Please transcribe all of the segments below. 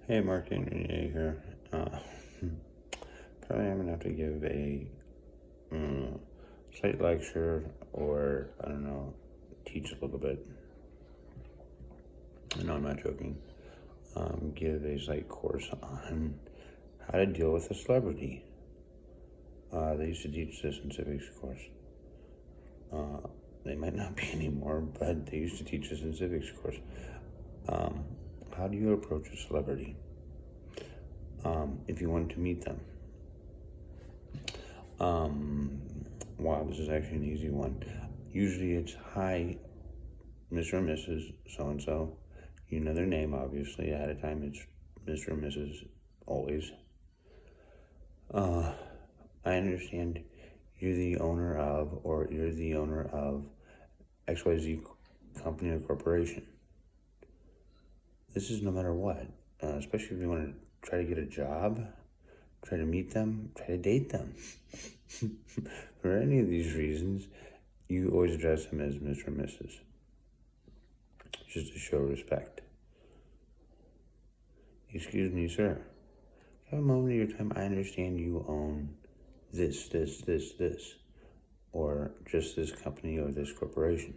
Hey, Mark Anthony here. Probably I'm gonna have to give a slight lecture, or I don't know, teach a little bit. I know I'm not joking. Give a slight course on how to deal with a celebrity. They used to teach this in civics course. They might not be anymore, but they used to teach this in civics course. How do you approach a celebrity if you want to meet them? Wow, this is actually an easy one. Usually it's, hi, Mr. and Mrs. So-and-so. You know their name, obviously. Ahead of time, it's Mr. and Mrs. always. I understand you're the owner of, or you're the owner of XYZ company or corporation. This is no matter what, especially if you want to try to get a job, try to meet them, try to date them. For any of these reasons, you always address them as Mr. and Mrs. Just to show respect. Excuse me, sir. Have a moment of your time. I understand you own this, or just this company or this corporation,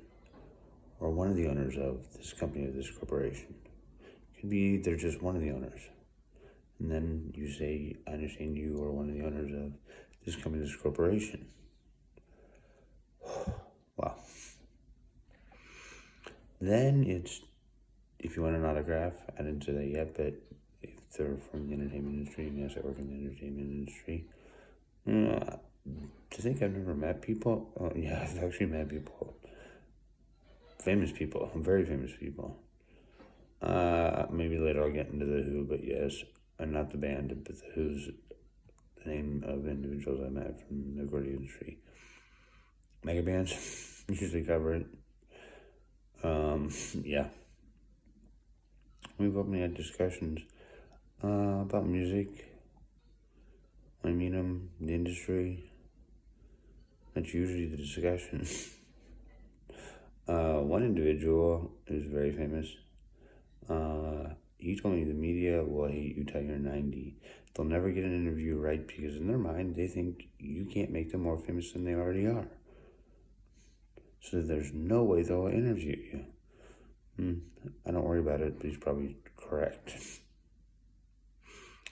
or one of the owners of this company or this corporation. It could be they're just one of the owners. And then you say, I understand you are one of the owners of this company, this corporation. Wow. Then it's, if you want an autograph, I didn't say that yet, but if they're from the entertainment industry, and yes, I work in the entertainment industry. To think I've never met people? Oh, yeah, I've actually met people. Famous people, very famous people. Maybe later I'll get into The Who, but yes, and not the band, but The Who's the name of individuals I met from the recording industry. Mega bands usually cover it. Yeah. We've openly had discussions about music. I meet them, the industry. That's usually the discussion. One individual who's very famous, he told me the media will hate you till you're 90. They'll never get an interview right because in their mind, they think you can't make them more famous than they already are. So there's no way they'll interview you. I don't worry about it, but he's probably correct.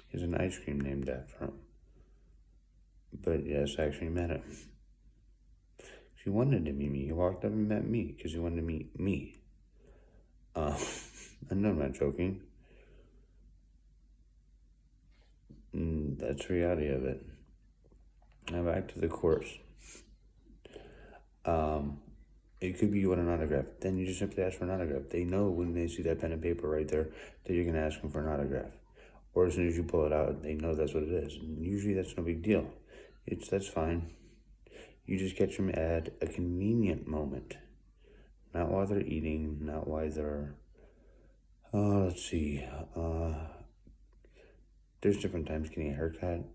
He has an ice cream named after him. But yes, I actually met him. He wanted to meet me. He walked up and met me because he wanted to meet me. I know I'm not joking. That's the reality of it. Now back to the course. It could be you want an autograph. Then you just simply ask for an autograph. They know when they see that pen and paper right there that you're going to ask them for an autograph. Or as soon as you pull it out, they know that's what it is. And usually that's no big deal. That's fine. You just catch them at a convenient moment. Not while they're eating, not while they're, let's see. There's different times getting a haircut.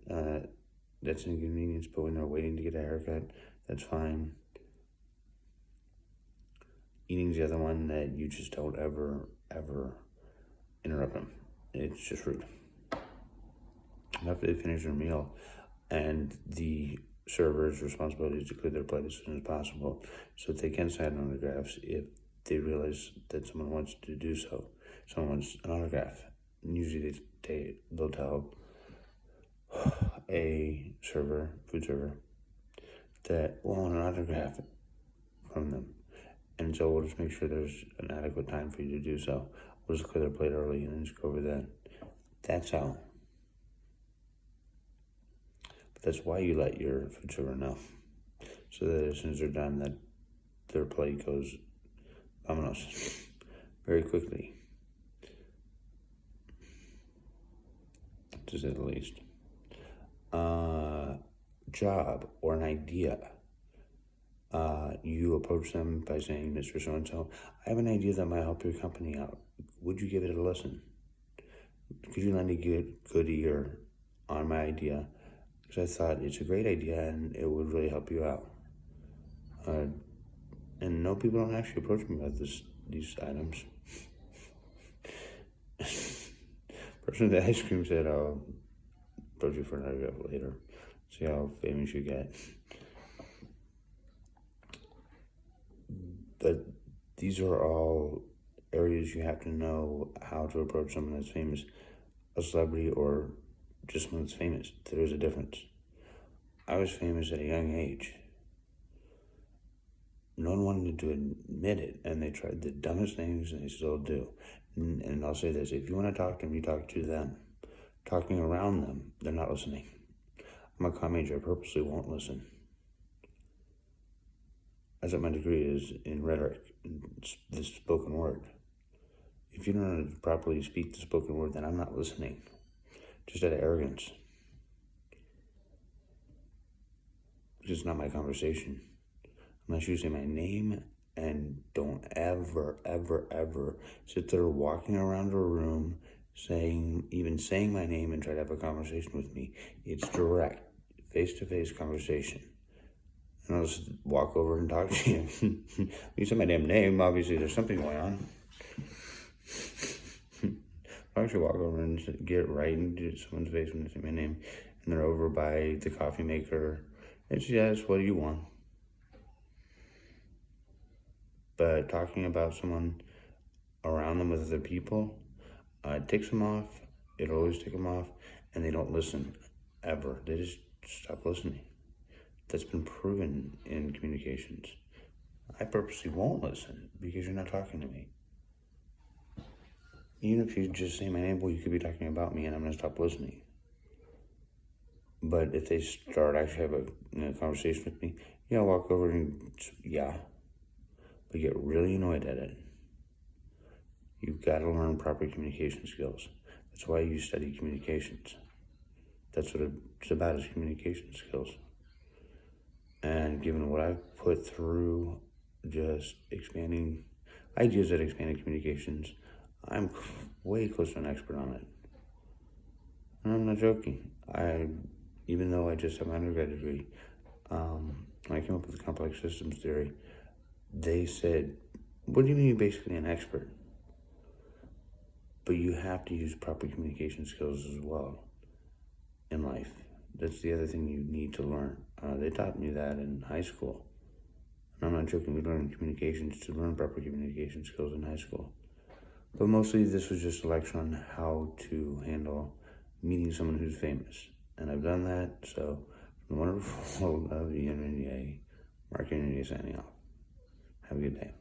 That's an inconvenience, but when they're waiting to get a haircut, that's fine. Eating's the other one that you just don't ever interrupt them. It's just rude. After they finish their meal, and the server's responsibility is to clear their plate as soon as possible, so they can sign autographs if they realize that someone wants to do so. Someone wants an autograph. Usually they'll tell a server, food server, that we'll want an autograph from them. And so we'll just make sure there's an adequate time for you to do so. We'll just clear their plate early and then just go over that. That's how. But that's why you let your food server know. So that as soon as they're done, that their plate goes vamonos very quickly. To say the least. Job or an idea. You approach them by saying, Mr. So-and-so, I have an idea that might help your company out. Would you give it a listen? Could you lend a good ear on my idea? Because I thought it's a great idea and it would really help you out. And no, people don't actually approach me about these items. Person with the ice cream said, I'll approach you for an autograph later. See how famous you get. But these are all areas you have to know how to approach someone that's famous, a celebrity or just someone that's famous. There's a difference. I was famous at a young age. No one wanted to admit it, and they tried the dumbest things, and they still do. And I'll say this, if you want to talk to them, you talk to them. Talking around them, they're not listening. I'm a comm major, I purposely won't listen. That's what my degree is in rhetoric, the spoken word. If you don't know how to properly speak the spoken word, then I'm not listening, just out of arrogance. It's not my conversation. Unless you say my name, and don't ever, ever, ever sit there walking around a room even saying my name and try to have a conversation with me. It's direct, face-to-face conversation. And I'll just walk over and talk to you. You say my damn name, obviously there's something going on. I'll actually walk over and get right into someone's face when they say my name, and they're over by the coffee maker. It's yes, what do you want? But talking about someone around them with other people, it takes them off. It'll always take them off, and they don't listen, ever. They just stop listening. That's been proven in communications. I purposely won't listen because you're not talking to me. Even if you just say my name, well, you could be talking about me, and I'm going to stop listening. But if they start actually have a conversation with me, I'll walk over and but get really annoyed at it. You've got to learn proper communication skills. That's why you study communications. That's what it's about, is communication skills. And given what I've put through just expanding ideas that expanded communications, I'm way close to an expert on it. And I'm not joking. Even though I just have my undergrad degree, when I came up with complex systems theory, they said, what do you mean you're basically an expert? But you have to use proper communication skills as well in life. That's the other thing you need to learn. They taught me that in high school. And I'm not joking, we learned communications to learn proper communication skills in high school. But mostly this was just a lecture on how to handle meeting someone who's famous. And I've done that, so from the wonderful world of Ian Renier, Mark Renier signing off. Have a good day.